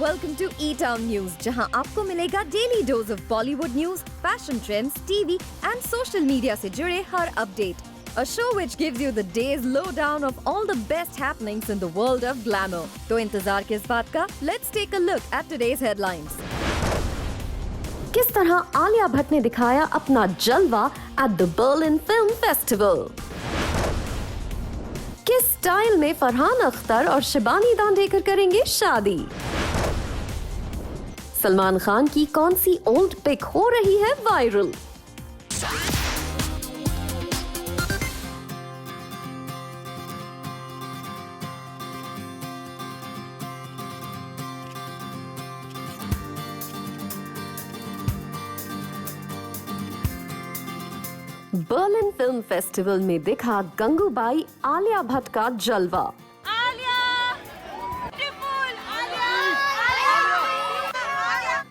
welcome to E-Town News, जहां आपको मिलेगा daily dose of Bollywood news, fashion trends, TV and social media से जुड़े हर update. A show which gives you the day's lowdown of all the best happenings in the world of glamour. तो इंतजार किस बात का? Let's take a look at today's headlines. किस तरह आलिया भट्ट ने दिखाया अपना जलवा at the Berlin Film Festival. किस स्टाइल में फरहान अख्तर और शिबानी दांडेकर करेंगे शादी? सलमान खान की कौन सी ओल्ड पिक हो रही है वायरल? बर्लिन फिल्म फेस्टिवल में दिखा गंगूबाई आलिया भट्ट का जलवा.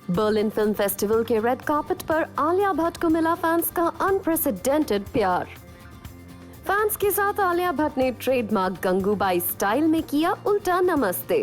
बर्लिन फिल्म फेस्टिवल के रेड कार्पेट पर आलिया भट्ट को मिला फैंस का अनप्रेसिडेंटेड प्यार. फैंस के साथ आलिया भट्ट ने ट्रेडमार्क गंगूबाई स्टाइल में किया उल्टा नमस्ते.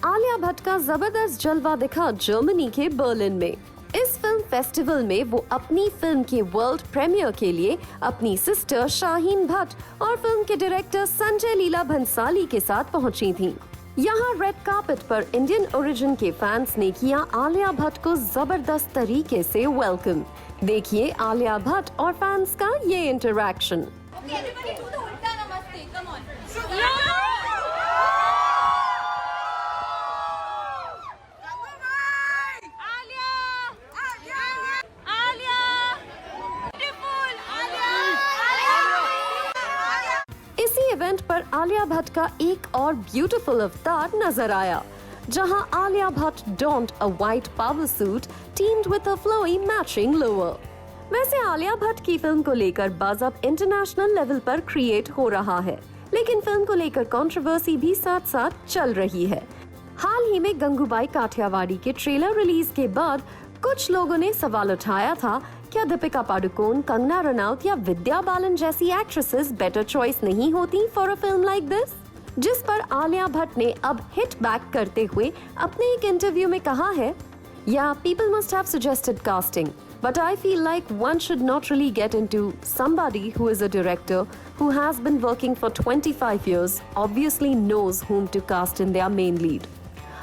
आलिया भट्ट का जबरदस्त जलवा दिखा जर्मनी के बर्लिन में. इस फिल्म फेस्टिवल में वो अपनी फिल्म के वर्ल्ड प्रीमियर के लिए अपनी सिस्टर शाहीन भट्ट और फिल्म के डायरेक्टर संजय लीला भंसाली के साथ पहुंची थीं. यहाँ रेड कार्पेट पर इंडियन ओरिजिन के फैंस ने किया आलिया भट्ट को जबरदस्त तरीके से वेलकम. देखिए आलिया भट्ट और फैंस का ये इंटरैक्शन. इवेंट पर आलिया भट्ट का एक और ब्यूटीफुल अवतार नजर आया, जहां Alia Bhatt donned a white power suit teamed with a flowy matching lower. वैसे आलिया भट्ट की फिल्म को लेकर बज़ अब इंटरनेशनल लेवल पर क्रिएट हो रहा है, लेकिन फिल्म को लेकर कंट्रोवर्सी भी साथ साथ चल रही है. हाल ही में गंगूबाई काठियावाड़ी के ट्रेलर रिलीज के बाद कुछ लोगों ने सवाल उठाया था, क्या दीपिका पादुकोण, कंगना रनौत या विद्या बालन जैसी एक्ट्रेसेस बेटर चॉइस नहीं होती for a film like this? जिस पर आलिया भट्ट ने अब हिट बैक करते हुए अपने एक इंटरव्यू में कहा है, या people must have suggested casting, but I feel like one should not really get into somebody who is a director who has been working for 25 years obviously knows whom to cast in their main lead.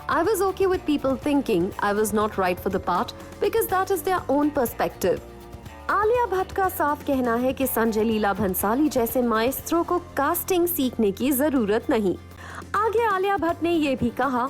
I was okay with people thinking I was not right for the part because that is their own perspective. Alia Bhatt का साफ कहना है कि संजय लीला भंसाली जैसे Maestro को casting सीखने की जरूरत नहीं. आगे आलिया भट्ट ने ये भी कहा,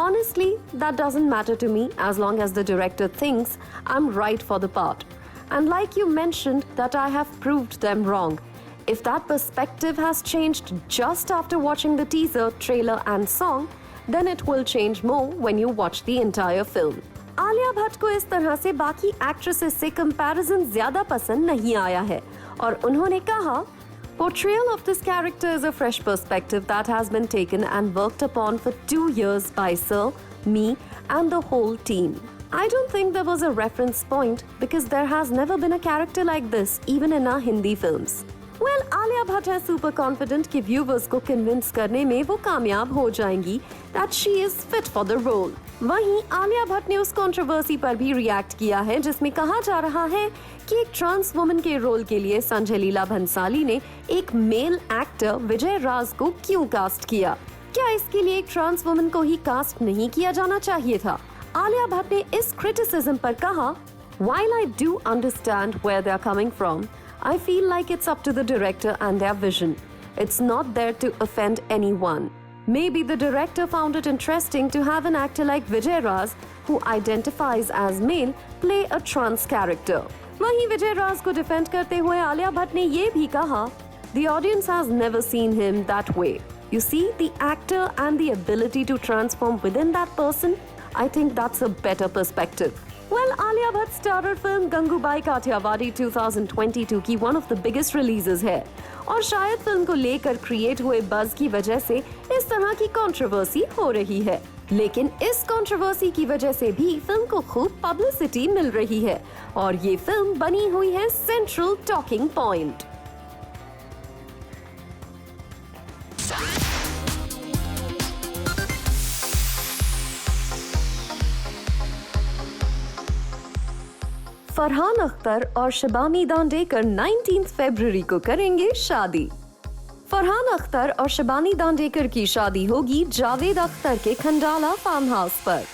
Honestly, that doesn't matter to me as long as the director thinks I'm right for the part. And like you mentioned that I have proved them wrong. If that perspective has changed just after watching the teaser, trailer and song, then it will change more when you watch the entire film. Alia Bhatt को इस तरह से बाकी actresses से comparison ज्यादा पसंद नहीं आया है और उन्होंने कहा, Portrayal of this character is a fresh perspective that has been taken and worked upon for 2 years by Sir, me and the whole team. I don't think there was a reference point because there has never been a character like this even in our Hindi films. Well, Alia Bhatt है super confident कि viewers को convince करने में वो कामयाब हो जाएंगी that she is fit for the role. वहीं आलिया भट्ट ने उस कंट्रोवर्सी पर भी रिएक्ट किया है जिसमें कहा जा रहा है कि एक ट्रांस वुमन के रोल के लिए संजय लीला भंसाली ने एक मेल एक्टर विजय राज को क्यों कास्ट किया. क्या इसके लिए एक ट्रांस वुमन को ही कास्ट नहीं किया जाना चाहिए था? आलिया भट्ट ने इस क्रिटिसिज्म पर कहा, While I do understand where they are coming from, I feel like it's up to the director and their vision. It's not there to offend anyone. Maybe the director found it interesting to have an actor like Vijay Raj, who identifies as male, play a trans character. वहीं विजय राज को defend करते हुए आलिया भट्ट ने ये भी कहा, The audience has never seen him that way. You see, the actor and the ability to transform within that person, I think that's a better perspective. Well, Alia Bhatt starrer film Gangubai Kathiawadi 2022 की one of the biggest releases है और शायद film को लेकर create हुए buzz की वजह से इस तरह की कंट्रोवर्सी हो रही है. लेकिन इस कंट्रोवर्सी की वजह से भी फिल्म को खूब पब्लिसिटी मिल रही है और ये फिल्म बनी हुई है central talking point. Farhan Akhtar और शिबानी दांडेकर 19 फरवरी को करेंगे शादी। फरहान अख्तर और शिबानी दांडेकर की शादी होगी जावेद अख्तर के खंडाला फार्म हाउस पर।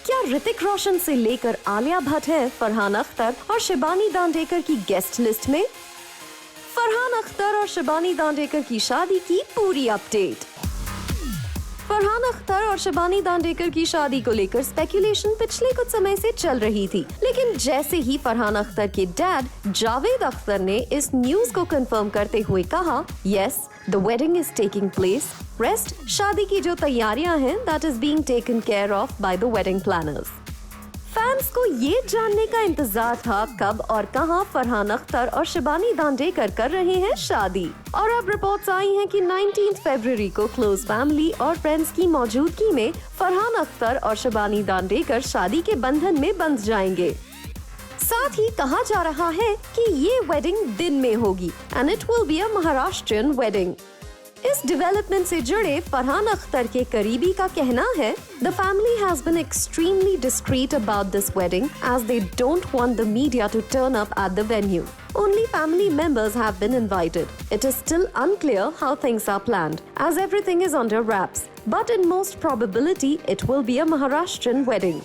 क्या ऋतिक रोशन से लेकर आलिया भट्ट है फरहान अख्तर और शिबानी दांडेकर की गेस्ट लिस्ट में? फरहान अख्तर और शिबानी दांडेकर की शादी की पूरी अपडेट। फरहान अख्तर और शिबानी दांडेकर की शादी को लेकर स्पेकुलेशन पिछले कुछ समय से चल रही थी, लेकिन जैसे ही फरहान अख्तर के डैड जावेद अख्तर ने इस न्यूज को कंफर्म करते हुए कहा, yes the wedding is taking place, rest शादी की जो तैयारियां हैं that is being taken care of by the wedding planners. Fans को ये जानने का इंतजार था कब और कहां फरहान अख्तर और शिबानी दांडेकर कर रहे हैं शादी, और अब रिपोर्ट्स आई हैं कि 19 फरवरी को क्लोज फैमिली और फ्रेंड्स की मौजूदगी में फरहान अख्तर और शिबानी दांडेकर शादी के बंधन में बंध जाएंगे। साथ ही कहा जा रहा है कि ये वेडिंग दिन में होगी and it will be a Maharashtrian wedding. इस डेवलपमेंट से जुड़े फरहान अख्तर के करीबी का कहना है, The family has been extremely discreet about this wedding as they don't want the media to turn up at the venue. Only family members have been invited. It is still unclear how things are planned as everything is under wraps. But in most probability, it will be a Maharashtrian wedding.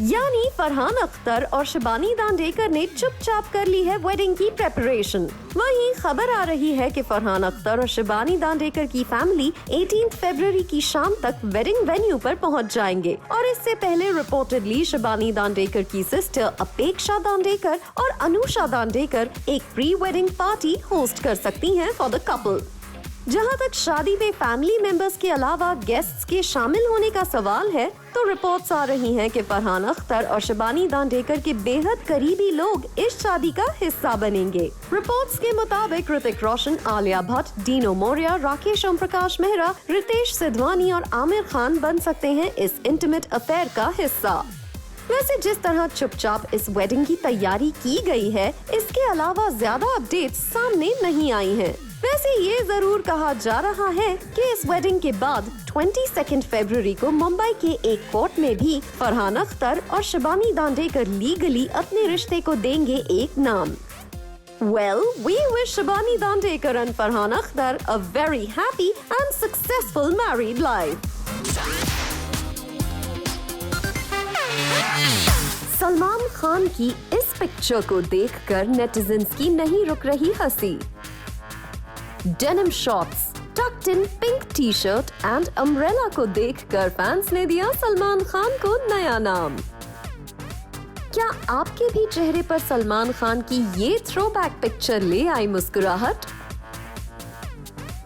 यानी फरहान अख्तर और शिबानी दांडेकर ने चुपचाप कर ली है wedding की preparation. वहीं खबर आ रही है कि फरहान अख्तर और शिबानी दांडेकर की फैमिली 18 फरवरी की शाम तक वेडिंग वेन्यू पर पहुंच जाएंगे, और इससे पहले रिपोर्टेडली शिबानी दांडेकर की सिस्टर अपेक्षा दांडेकर और अनुषा दांडेकर एक प्री वेडिंग पार्टी होस्ट कर सकती हैं फॉर द कपल। जहां तक शादी में फैमिली मेंबर्स के अलावा गेस्ट्स के शामिल होने का सवाल है, तो रिपोर्ट्स आ रही हैं कि फरहान अख्तर और शिबानी दांडेकर के बेहद करीबी लोग इस शादी का हिस्सा बनेंगे। रिपोर्ट्स के मुताबिक ऋतिक रोशन, आलिया भट्ट, डीनो मोरिया, राकेश ओम प्रकाश मेहरा, रितेश सिद्धवानी और आमिर खान बन सकते हैं इस इंटीमेट अफेयर का हिस्सा। वैसे जिस तरह चुपचाप इस वेडिंग की तैयारी की गई है, इसके अलावा ज्यादा अपडेट्स सामने नहीं आई हैं। वैसे ये जरूर कहा जा रहा है कि इस वेडिंग के बाद 22 फरवरी को मुंबई के एक कोर्ट में भी फरहान अख्तर और शिबानी दांडेकर लीगली अपने रिश्ते को देंगे एक नाम। Well, we wish Shibani Dandekar and Farhan Akhtar a very happy and successful married life. Salman Khan की इस पिक्चर को देखकर नेटिजन्स की नहीं रुक रही हंसी। Denim shorts, talked in pink T shirt and umbrella को देखकर फैंस ने दिया सलमान खान को नया नाम। क्या आपके भी चेहरे पर सलमान खान की ये थ्रोबैक पिक्चर ले आई मुस्कुराहट?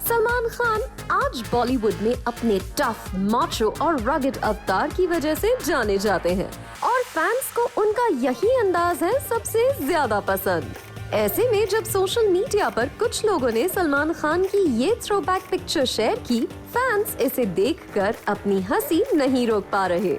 सलमान खान आज बॉलीवुड में अपने टफ, माचो और रगड अवतार की वजह से जाने जाते हैं, और फैंस को उनका यही अंदाज है सबसे ज्यादा पसंद। ऐसे में जब सोशल मीडिया पर कुछ लोगों ने सलमान खान की ये थ्रोबैक पिक्चर शेयर की, फैंस इसे देखकर अपनी हंसी नहीं रोक पा रहे।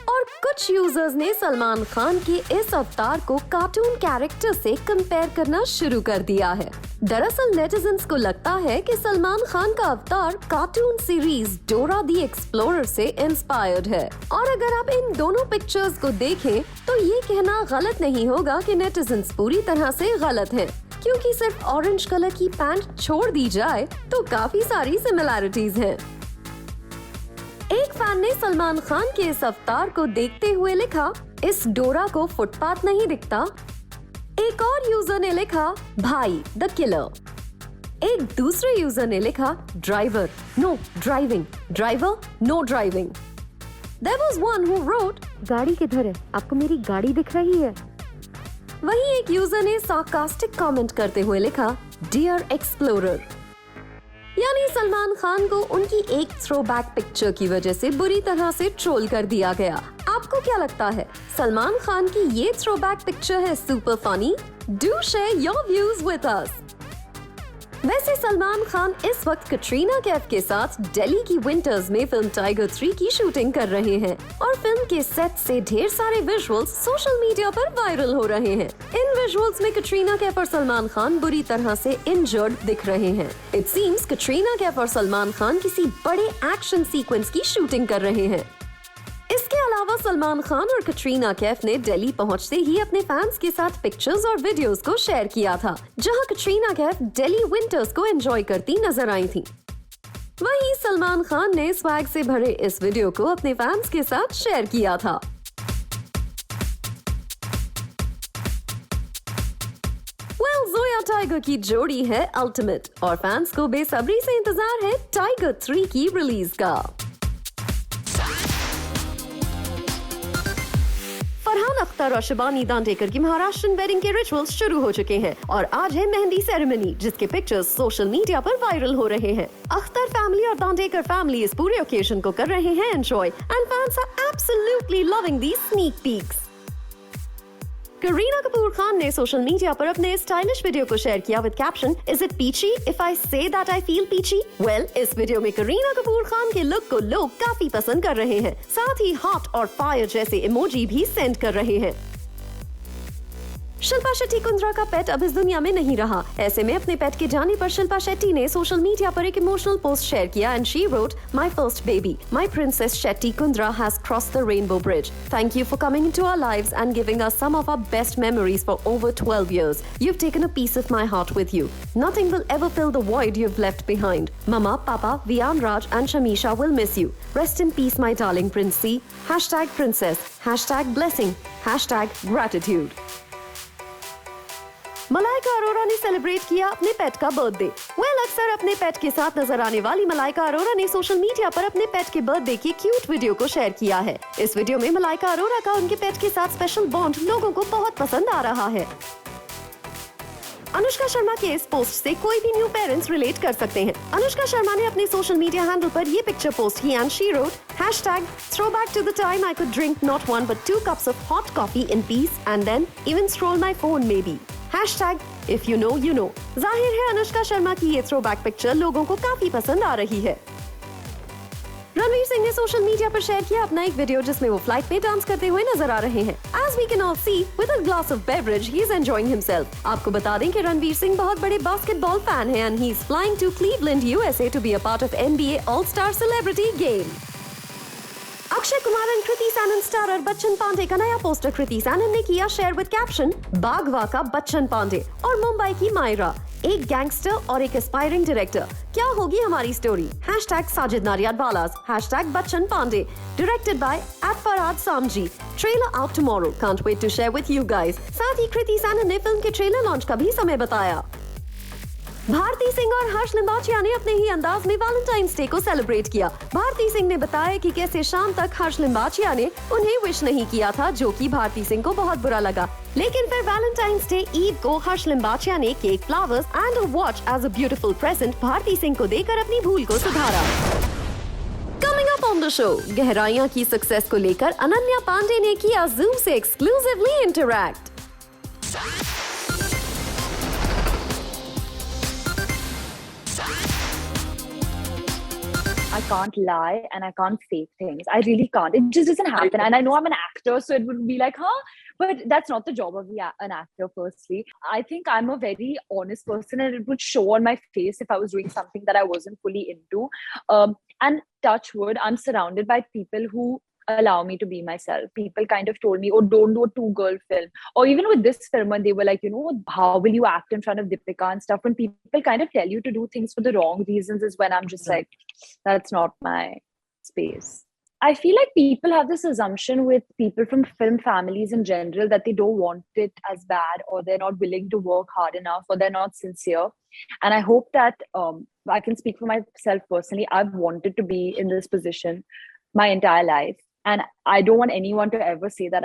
और कुछ यूजर्स ने सलमान खान के इस अवतार को कार्टून कैरेक्टर से कंपेयर करना शुरू कर दिया है। दरअसल नेटिजन्स को लगता है कि सलमान खान का अवतार cartoon series Dora the explorer से इंस्पायर्ड है, और अगर आप इन दोनों पिक्चर्स को देखें तो ये कहना गलत नहीं होगा कि नेटिजन्स पूरी तरह से गलत हैं, क्योंकि सिर्फ ऑरेंज कलर की पैंट छोड़ दी जाए तो काफी सारी सिमिलैरिटीज हैं। एक फैन ने सलमान खान के इस अवतार को देखते हुए लिखा, इस डोरा को फुटपाथ नहीं दिखता। एक और यूजर ने लिखा, भाई द किलर। एक दूसरे यूजर ने लिखा, driver no driving, driver no driving. There was one who wrote, गाड़ी किधर है, आपको मेरी गाड़ी दिख रही है। वहीं एक यूजर ने सार्कास्टिक कमेंट करते हुए लिखा, डियर एक्सप्लोरर। यानी सलमान खान को उनकी एक थ्रोबैक पिक्चर की वजह से बुरी तरह से ट्रोल कर दिया गया। आपको क्या लगता है, सलमान खान की ये थ्रोबैक पिक्चर है super funny? Do share your views with us. वैसे सलमान खान इस वक्त कटरीना कैफ के साथ दिल्ली की विंटर्स में फिल्म टाइगर 3 की शूटिंग कर रहे हैं, और फिल्म के सेट से ढेर सारे विजुअल्स सोशल मीडिया पर वायरल हो रहे हैं। इन विजुअल्स में कटरीना कैफ और सलमान खान बुरी तरह से इंजर्ड दिख रहे हैं। इट सीम्स कटरीना कैफ और सलमान खान किसी बड़े एक्शन सीक्वेंस की शूटिंग कर रहे हैं। इसके अलावा सलमान खान और कटरीना कैफ ने दिल्ली पहुंचते ही अपने फैंस के साथ पिक्चर्स और वीडियोस को शेयर किया था, जहां कटरीना कैफ दिल्ली विंटर्स को एंजॉय करती नजर आई थी। वहीं सलमान खान ने स्वैग से भरे इस वीडियो को अपने फैंस के साथ शेयर किया था। जोया टाइगर की जोड़ी है अल्टीमेट और फैंस को बेसब्री से इंतजार है टाइगर 3 की रिलीज का। फरहान अख्तर और शिबानी दांडेकर की महाराष्ट्रन वेडिंग के रिचुअल्स शुरू हो चुके हैं और आज है मेहंदी सेरेमनी, जिसके पिक्चर्स सोशल मीडिया पर वायरल हो रहे हैं। अख्तर फैमिली और दांडेकर फैमिली इस पूरे ओकेजन को कर रहे हैं enjoy and fans are absolutely loving these sneak peeks. Kareena Kapoor Khan ने सोशल मीडिया पर अपने स्टाइलिश वीडियो को शेयर किया with caption, is it peachy if I say that I feel peachy? Well, इस वीडियो में करीना कपूर खान के लुक को लोग काफी पसंद कर रहे हैं, साथ ही हॉट और फायर जैसे इमोजी भी सेंड कर रहे हैं। शिल्पा शेट्टी कुंद्रा का पेट अब इस दुनिया में नहीं रहा। ऐसे में अपने पेट के जाने पर शिल्पा शेट्टी ने सोशल मीडिया पर एक इमोशनल पोस्ट शेयर किया and she wrote, my first baby, my Princess Shetty Kundra has crossed the rainbow bridge. Thank you for coming into our lives and giving us some of our best memories for over 12 years. You've taken a piece of my heart with you. Nothing will ever fill the void you've left behind. Mama, Papa, Vian Raj and Shamisha will miss you. Rest in peace, my darling Princey. #princess, #blessing, #gratitude. Malaika Arora ने celebrate किया अपने पेट का birthday. अक्सर अपने पेट के साथ नजर आने वाली मलाइका अरोरा ने सोशल मीडिया पर अपने पेट के बर्थडे की क्यूट वीडियो को शेयर किया है। इस वीडियो में मलाइका अरोरा का उनके पेट के साथ स्पेशल बॉन्ड लोगों को बहुत पसंद आ रहा है। अनुष्का शर्मा के इस पोस्ट से कोई भी न्यू पेरेंट्स रिलेट कर सकते हैं। अनुष्का शर्मा ने अपने सोशल मीडिया हैंडल पर ये पिक्चर पोस्ट की and she road, #throwback to the time I could drink not 1 but 2 cups of hot coffee in peace and then even scroll my phone maybe. #if you know you know. जाहिर है अनुष्का शर्मा की ये throwback picture लोगों को काफी पसंद आ रही है। रणवीर सिंह ने सोशल मीडिया पर शेयर किया अपना एक वीडियो जिसमें वो फ्लाइट में डांस करते हुए नजर आ रहे हैं। As we can all see, with a glass of beverage, he is enjoying himself. आपको बता दें कि रणवीर सिंह बहुत बड़े बास्केटबॉल फैन हैं and he is flying to Cleveland, USA to be a part of NBA All-Star Celebrity Game. Akshay Kumar and Kriti Sanon starrer Bachchan Pandey का नया poster Kriti Sanon ने किया शेयर विद कैप्शन, बागवा का बच्चन पांडे और मुंबई की मायरा, एक गैंगस्टर और एक एस्पायरिंग डायरेक्टर, क्या होगी हमारी story? #Sajid Nadiadwala's, #Bachchan Pandey, directed by @Farhad Samji, trailer out tomorrow, can't wait to share with you guys. साथ ही कृति सैनन ने फिल्म के ट्रेलर लॉन्च का भी समय बताया। भारती सिंह और हर्ष लिम्बाचिया ने अपने ही अंदाज में वैलेंटाइंस डे को सेलिब्रेट किया। भारती सिंह ने बताया कि कैसे शाम तक हर्ष लिम्बाचिया ने उन्हें विश नहीं किया था, जो कि भारती सिंह को बहुत बुरा लगा। लेकिन फिर वैलेंटाइंस डे ईव को हर्ष लिम्बाचिया ने cake, flowers and a watch as a beautiful present Bharti Singh को देकर अपनी भूल को सुधारा। Coming up on the show, गहराइयां की सक्सेस को लेकर अनन्या पांडे ने किया जूम से exclusively interact. I can't lie and I can't fake things. I really can't. It just doesn't happen. And I know I'm an actor, so it would be like, huh? But that's not the job of an actor, firstly. I think I'm a very honest person and it would show on my face if I was doing something that I wasn't fully into. And touch wood, I'm surrounded by people who allow me to be myself. People kind of told me, oh, don't do a 2-girl film. Or even with this film, when they were like, how will you act in front of Deepika and stuff? When people kind of tell you to do things for the wrong reasons is when I'm just like, that's not my space. I feel like people have this assumption with people from film families in general that they don't want it as bad, or they're not willing to work hard enough, or they're not sincere. And I hope that I can speak for myself personally. I've wanted to be in this position my entire life. And I don't want anyone to ever say that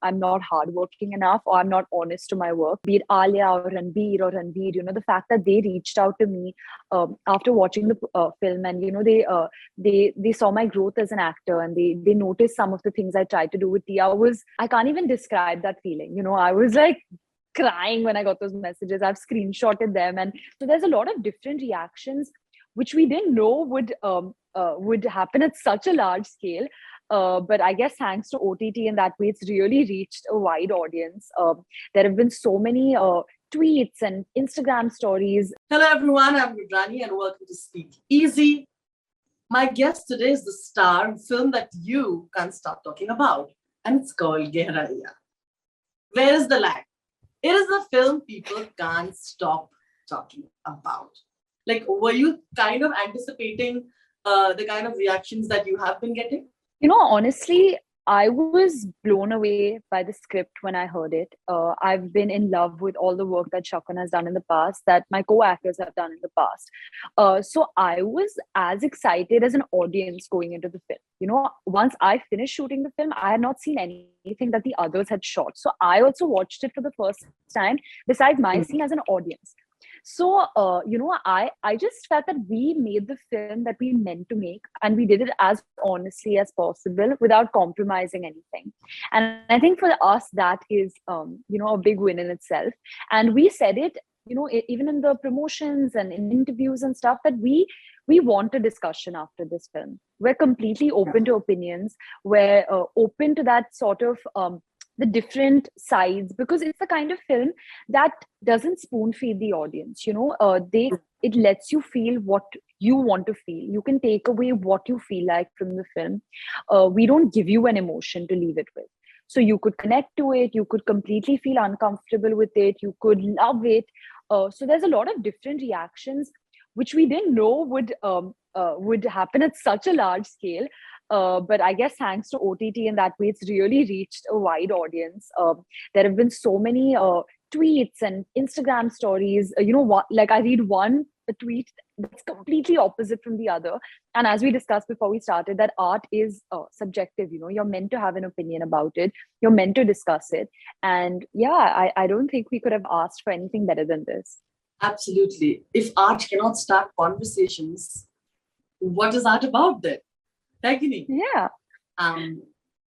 I'm not hardworking enough or I'm not honest to my work. Be it Alia or Ranbir, the fact that they reached out to me after watching the film, and they saw my growth as an actor, and they noticed some of the things I tried to do with Tia. I can't even describe that feeling. I was like crying when I got those messages. I've screenshotted them, and so there's a lot of different reactions which we didn't know would happen at such a large scale. But I guess thanks to OTT in that way, it's really reached a wide audience. There have been so many tweets and Instagram stories. Hello everyone, I'm Rudrani and welcome to Speak Easy. My guest today is the star film that you can't stop talking about, and it's called Gehraiyaan. Where is the lag? It is the film people can't stop talking about. Like, were you kind of anticipating the kind of reactions that you have been getting? Honestly, I was blown away by the script when I heard it. I've been in love with all the work that Shakun has done in the past, that my co-actors have done in the past. So I was as excited as an audience going into the film. Once I finished shooting the film, I had not seen anything that the others had shot. So I also watched it for the first time, besides my scene, as an audience. So, I just felt that we made the film that we meant to make, and we did it as honestly as possible without compromising anything. And I think for us, that is, a big win in itself. And we said it, even in the promotions and in interviews and stuff, that we want a discussion after this film. We're completely open to opinions. We're open to that sort of the different sides, because it's the kind of film that doesn't spoon feed the audience. It lets you feel what you want to feel. You can take away what you feel like from the film. We don't give you an emotion to leave it with. So you could connect to it, you could completely feel uncomfortable with it, you could love it. So there's a lot of different reactions which we didn't know would happen at such a large scale. But I guess thanks to OTT in that way, it's really reached a wide audience. There have been so many tweets and Instagram stories. Like I read one tweet that's completely opposite from the other. And as we discussed before we started, that art is subjective. You're meant to have an opinion about it. You're meant to discuss it. And yeah, I don't think we could have asked for anything better than this. Absolutely. If art cannot start conversations, what is art about then? Yeah.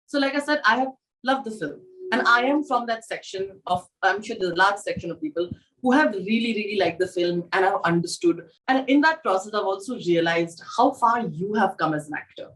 So like I said, I have loved the film. And I am from that section of, I'm sure there's a large section of people who have really, really liked the film and have understood. And in that process, I've also realized how far you have come as an actor.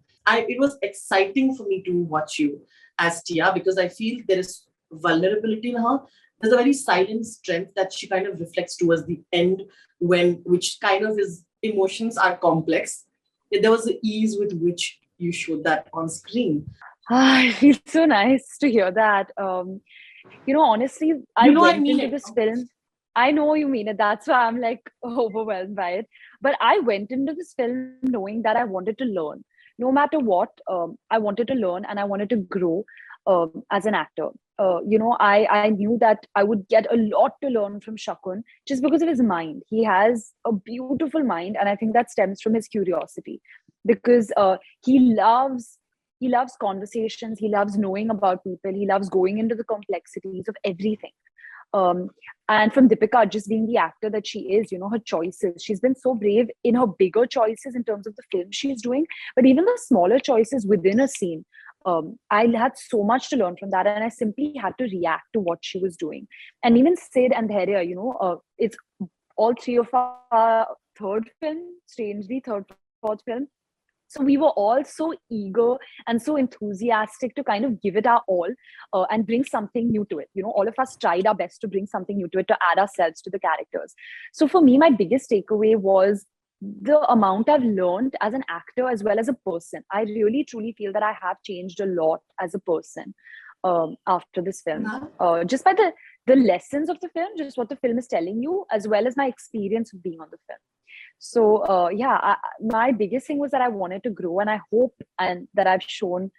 It was exciting for me to watch you as Tia, because I feel there is vulnerability in her. There's a very silent strength that she kind of reflects towards the end, which kind of his emotions are complex. There was the ease with which you showed that on screen. I feel so nice to hear that. Honestly, I went into this film. I know you mean it. That's why I'm like overwhelmed by it. But I went into this film knowing that I wanted to learn. No matter what, I wanted to learn and I wanted to grow as an actor. I knew that I would get a lot to learn from Shakun just because of his mind. He has a beautiful mind, and I think that stems from his curiosity, because he loves conversations. He loves knowing about people. He loves going into the complexities of everything. And from Deepika, just being the actor that she is, her choices, she's been so brave in her bigger choices in terms of the film she's doing, but even the smaller choices within a scene. I had so much to learn from that, and I simply had to react to what she was doing. And even Sid and Gehraiyaan, it's all three of our third film, strangely, fourth film. So we were all so eager and so enthusiastic to kind of give it our all and bring something new to it. All of us tried our best to bring something new to it, to add ourselves to the characters. So for me, my biggest takeaway was the amount I've learned as an actor as well as a person. I really, truly feel that I have changed a lot as a person after this film. Just by the lessons of the film, just what the film is telling you, as well as my experience of being on the film. So my biggest thing was that I wanted to grow, and I hope and that I've shown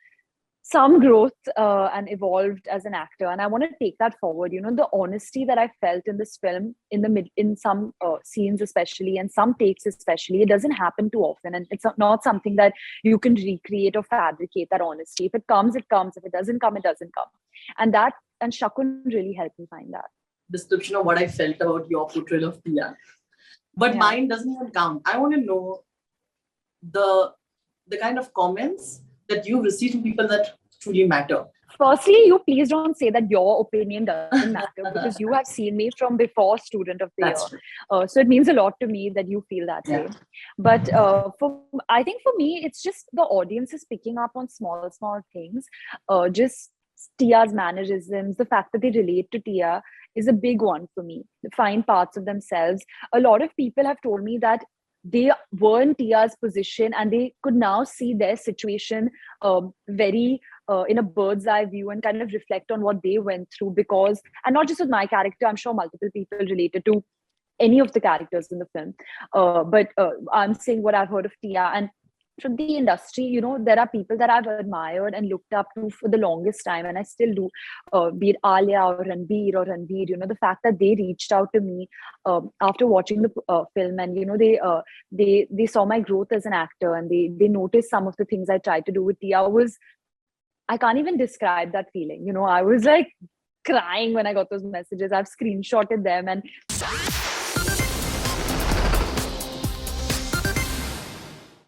some growth and evolved as an actor, and I want to take that forward. The honesty that I felt in this film, in some scenes especially, and some takes especially, it doesn't happen too often, and it's not something that you can recreate or fabricate. That honesty, if it comes, it comes. If it doesn't come, it doesn't come. And Shakun really helped me find that description of what I felt about your portrayal of Tia. But mine doesn't even count. I want to know the kind of comments that you receive from people that truly matter. Firstly, you please don't say that your opinion doesn't matter, because you have seen me from before Student of the Year. So it means a lot to me that you feel that way. But I think for me, it's just the audience is picking up on small things. Just Tia's mannerisms, the fact that they relate to Tia is a big one for me. Find parts of themselves. A lot of people have told me that they were in Tia's position and they could now see their situation very in a bird's eye view and kind of reflect on what they went through. Because, and not just with my character, I'm sure multiple people related to any of the characters in the film. But I'm saying what I've heard of Tia. And from the industry, you know, there are people that I've admired and looked up to for the longest time, and I still do, be it Alia or Ranbir or Ranbir. You know, the fact that they reached out to me after watching the film, and you know, they saw my growth as an actor, and they noticed some of the things I tried to do with Tia. I can't even describe that feeling. You know, I was like crying when I got those messages. I've screenshotted them, and